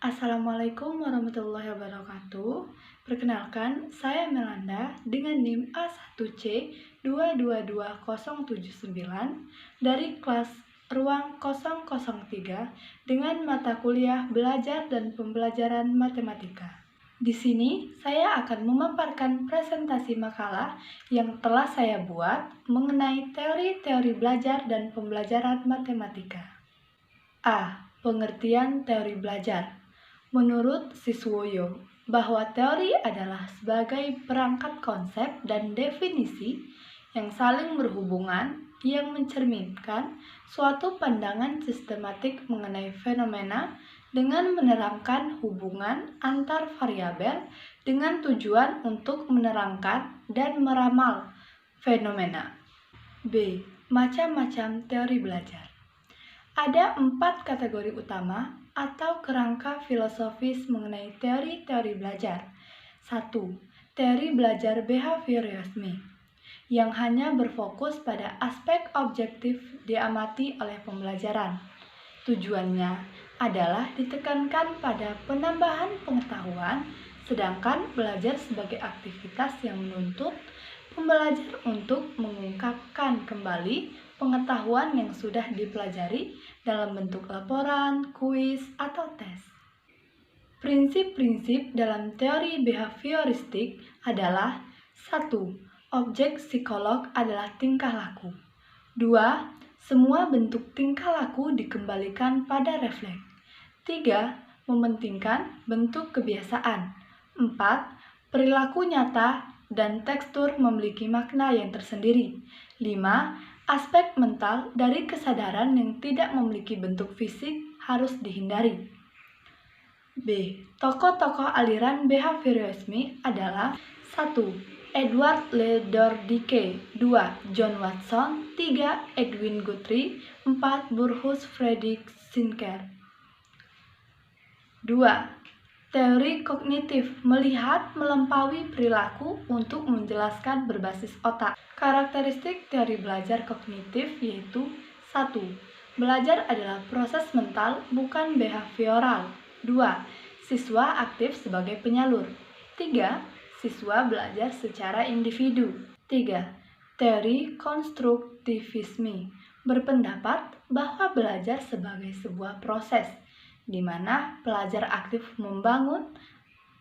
Assalamualaikum warahmatullahi wabarakatuh. Perkenalkan, saya Melanda dengan NIM A1C222079 dari kelas Ruang 003 dengan mata kuliah Belajar dan Pembelajaran Matematika. Di sini, saya akan memaparkan presentasi makalah yang telah saya buat mengenai teori-teori belajar dan pembelajaran matematika. A. Pengertian teori belajar. Menurut Siswoyo, bahwa teori adalah sebagai perangkat konsep dan definisi yang saling berhubungan yang mencerminkan suatu pandangan sistematik mengenai fenomena dengan menerangkan hubungan antar variabel dengan tujuan untuk menerangkan dan meramal fenomena. B. Macam-macam teori belajar. Ada 4 kategori utama atau kerangka filosofis mengenai teori-teori belajar. 1. Teori belajar behaviorisme, yang hanya berfokus pada aspek objektif diamati oleh pembelajaran. Tujuannya adalah ditekankan pada penambahan pengetahuan, sedangkan belajar sebagai aktivitas yang menuntut pembelajar untuk mengungkapkan kembali pengetahuan yang sudah dipelajari dalam bentuk laporan, kuis, atau tes. Prinsip-prinsip dalam teori behavioristik adalah 1. Objek psikolog adalah tingkah laku. 2. Semua bentuk tingkah laku dikembalikan pada refleks. 3. Mementingkan bentuk kebiasaan. 4. Perilaku nyata dan tekstur memiliki makna yang tersendiri. 5. Aspek mental dari kesadaran yang tidak memiliki bentuk fisik harus dihindari. B. Tokoh-tokoh aliran behaviorisme adalah 1. Edward Leonardike, 2. John Watson, 3. Edwin Guthrie, 4. Burrhus Friedrich Schinker. 2. Teori kognitif melihat melampaui perilaku untuk menjelaskan berbasis otak. Karakteristik teori belajar kognitif yaitu 1. Belajar adalah proses mental, bukan behavioral. 2. Siswa aktif sebagai penyalur. 3. Siswa belajar secara individu. 3. Teori konstruktivisme berpendapat bahwa belajar sebagai sebuah proses di mana pelajar aktif membangun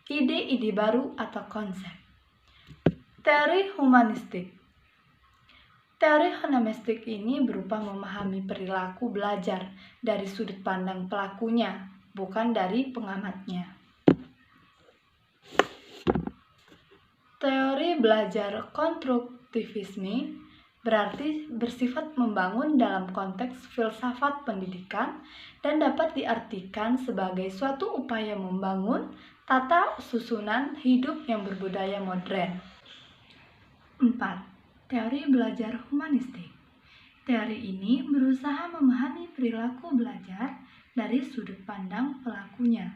ide-ide baru atau konsep. Teori humanistik. Teori humanistik ini berupa memahami perilaku belajar dari sudut pandang pelakunya, bukan dari pengamatnya. Teori belajar konstruktivisme berarti bersifat membangun dalam konteks filsafat pendidikan dan dapat diartikan sebagai suatu upaya membangun tata susunan hidup yang berbudaya modern. 4. Teori belajar humanistik. Teori ini berusaha memahami perilaku belajar dari sudut pandang pelakunya.